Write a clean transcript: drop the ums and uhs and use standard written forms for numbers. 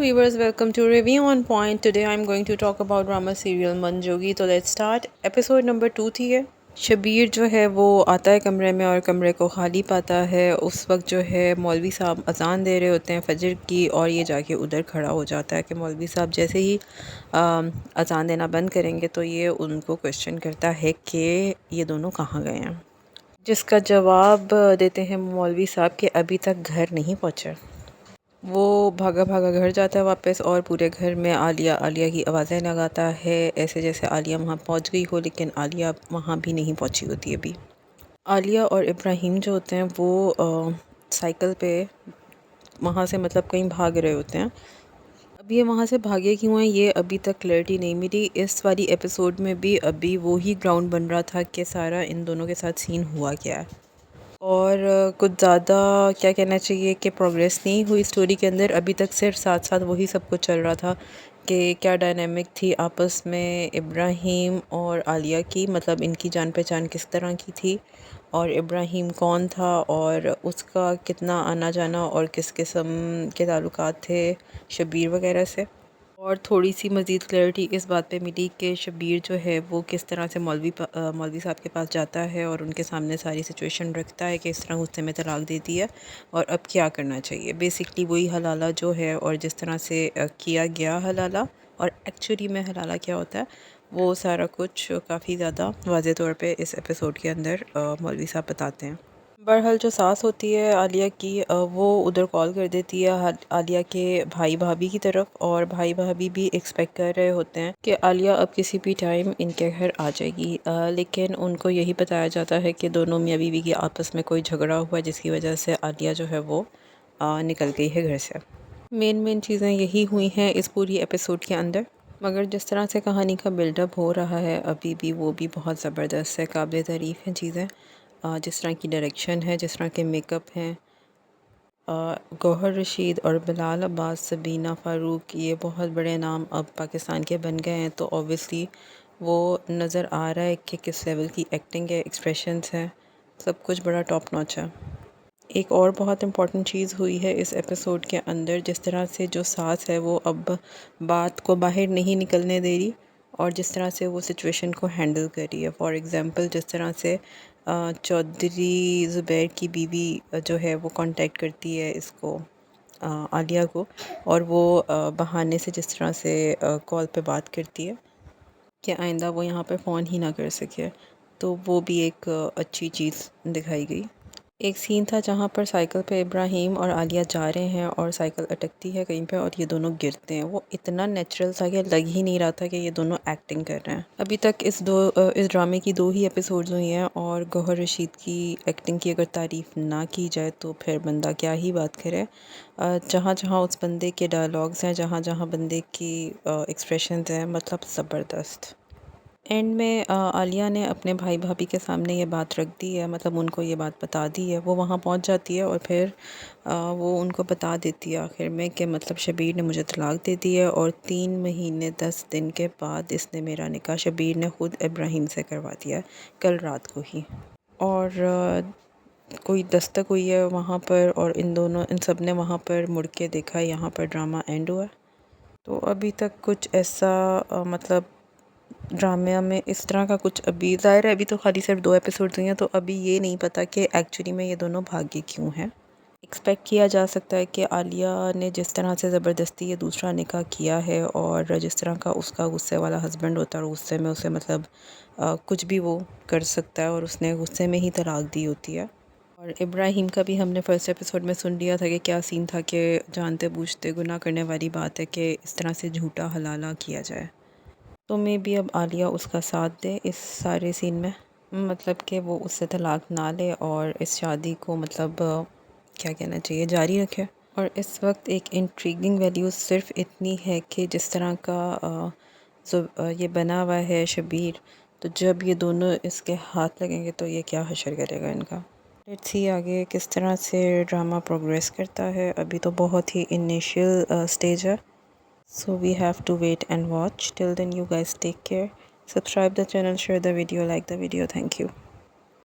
viewers, welcome to Review on Point. Today I'm going to talk about drama serial Manjogi. तो let's start. Episode number 2 थी है। शबीर जो है वो आता है कमरे में और कमरे को खाली पाता है। उस वक्त जो है मौलवी साहब अजान दे रहे होते हैं फजर की, और ये जाके उधर खड़ा हो जाता है कि मौलवी साहब जैसे ही अजान देना बंद करेंगे तो ये उनको क्वेश्चन करता है कि ये दोनों कहाँ गए हैं, जिसका जवाब देते हैं मौलवी साहब कि अभी तक घर नहीं पहुँचे। वो भागा भागा घर जाता है वापस, और पूरे घर में आलिया आलिया की आवाज़ें लगाता है, ऐसे जैसे आलिया वहाँ पहुँच गई हो, लेकिन आलिया वहाँ भी नहीं पहुँची होती अभी। आलिया और इब्राहिम जो होते हैं वो साइकिल पे वहाँ से मतलब कहीं भाग रहे होते हैं। अब ये वहाँ से भागे क्यों हैं ये अभी तक क्लैरिटी नहीं मिली। इस वाली एपिसोड में भी अभी वही ग्राउंड बन रहा था कि सारा इन दोनों के साथ सीन हुआ क्या है, और कुछ ज़्यादा क्या कहना चाहिए कि प्रोग्रेस नहीं हुई स्टोरी के अंदर। अभी तक सिर्फ साथ साथ वही सब कुछ चल रहा था कि क्या डायनामिक थी आपस में इब्राहिम और आलिया की, मतलब इनकी जान पहचान किस तरह की थी, और इब्राहिम कौन था, और उसका कितना आना जाना और किस किस्म के ताल्लुकात थे शबीर वगैरह से। और थोड़ी सी मज़ीद क्लैरिटी इस बात पे मिली कि शबीर जो है वो किस तरह से मौलवी साहब के पास जाता है और उनके सामने सारी सिचुएशन रखता है कि इस तरह गुस्से में तलाक दे दी है और अब क्या करना चाहिए। बेसिकली वही हलाला जो है, और जिस तरह से किया गया हलाला और एक्चुअली में हलाला क्या होता है, वो सारा कुछ काफ़ी ज़्यादा वाज़े तौर पे इस एपिसोड के अंदर मौलवी साहब बताते हैं। बहरहाल जो सास होती है आलिया की, वो उधर कॉल कर देती है आलिया के भाई भाभी की तरफ, और भाई भाभी भी एक्सपेक्ट कर रहे होते हैं कि आलिया अब किसी भी टाइम इनके घर आ जाएगी, लेकिन उनको यही बताया जाता है कि दोनों मियाँ बीवी के आपस में कोई झगड़ा हुआ जिसकी वजह से आलिया जो है वो निकल गई है घर से। मेन चीज़ें यही हुई हैं इस पूरी एपिसोड के अंदर, मगर जिस तरह से कहानी का बिल्डअप हो रहा है अभी भी वो भी बहुत ज़बरदस्त है, काबिल तारीफ़ हैं चीज़ें। जिस तरह की डायरेक्शन है, जिस तरह के मेकअप हैं, गौहर रशीद और बिलाल अब्बास, सबीना फ़ारूक, ये बहुत बड़े नाम अब पाकिस्तान के बन गए हैं, तो ऑब्वियसली वो नज़र आ रहा है कि किस लेवल की एक्टिंग है, एक्सप्रेशंस हैं, सब कुछ बड़ा टॉप नॉच है। एक और बहुत इम्पॉर्टेंट चीज़ हुई है इस एपिसोड के अंदर, जिस तरह से जो सास है वो अब बात को बाहर नहीं निकलने दे रही, और जिस तरह से वो सिचुएशन को हैंडल कर रही है। फॉर एग्ज़ाम्पल जिस तरह से चौधरी ज़ुबैर की बीवी जो है वो कांटेक्ट करती है इसको आलिया को, और वो बहाने से जिस तरह से कॉल पे बात करती है कि आइंदा वो यहाँ पे फ़ोन ही ना कर सके, तो वो भी एक अच्छी चीज़ दिखाई गई। एक सीन था जहाँ पर साइकिल पे इब्राहिम और आलिया जा रहे हैं और साइकिल अटकती है कहीं पे और ये दोनों गिरते हैं। वो इतना नेचुरल सा कि लग ही नहीं रहा था कि ये दोनों एक्टिंग कर रहे हैं। अभी तक इस ड्रामे की 2 ही एपिसोड्स हुई हैं, और गौहर रशीद की एक्टिंग की अगर तारीफ़ ना की जाए तो फिर बंदा क्या ही बात करे। जहाँ जहाँ उस बंदे के डायलॉग्स हैं, जहाँ जहाँ बंदे की एक्सप्रेशन हैं, मतलब ज़बरदस्त। एंड में आलिया ने अपने भाई भाभी के सामने ये बात रख दी है, मतलब उनको ये बात बता दी है। वो वहाँ पहुँच जाती है और फिर वो उनको बता देती है आखिर में कि मतलब शबीर ने मुझे तलाक दे दी है, और 3 महीने 10 दिन के बाद इसने मेरा निकाह शबीर ने ख़ुद इब्राहिम से करवा दिया है, कल रात को ही। और कोई दस्तक हुई है वहाँ पर, और इन सब ने वहाँ पर मुड़ के देखा, यहाँ पर ड्रामा एंड हुआ। तो अभी तक कुछ ऐसा मतलब ड्रामे में इस तरह का कुछ, अभी ज़ाहिर है अभी तो खाली सिर्फ 2 एपिसोड्स हुई हैं, तो अभी ये नहीं पता कि एक्चुअली में ये दोनों भागे क्यों हैं। एक्सपेक्ट किया जा सकता है कि आलिया ने जिस तरह से ज़बरदस्ती ये दूसरा निकाह किया है, और जिस तरह का उसका गुस्से वाला हस्बैंड होता है और गुस्से में उसे मतलब कुछ भी वो कर सकता है, और उसने गुस्से में ही तलाक दी होती है। और इब्राहिम का भी हमने फर्स्ट एपिसोड में सुन लिया था कि क्या सीन था कि जानते बूझते गुनाह करने वाली बात है कि इस तरह से झूठा हलाला किया जाए। तो मे बी अब आलिया उसका साथ दे इस सारे सीन में, मतलब कि वो उससे तलाक ना ले और इस शादी को मतलब क्या कहना चाहिए जारी रखे। और इस वक्त एक इंट्रीगिंग वैल्यू सिर्फ इतनी है कि जिस तरह का ये बना हुआ है शबीर, तो जब ये दोनों इसके हाथ लगेंगे तो ये क्या हशर करेगा इनका। लेट्स सी आगे किस तरह से ड्रामा प्रोग्रेस करता है। अभी तो बहुत ही इनिशियल स्टेज है, so we have to wait and watch. Till then you guys take care, subscribe the channel, share the video, like the video. Thank you.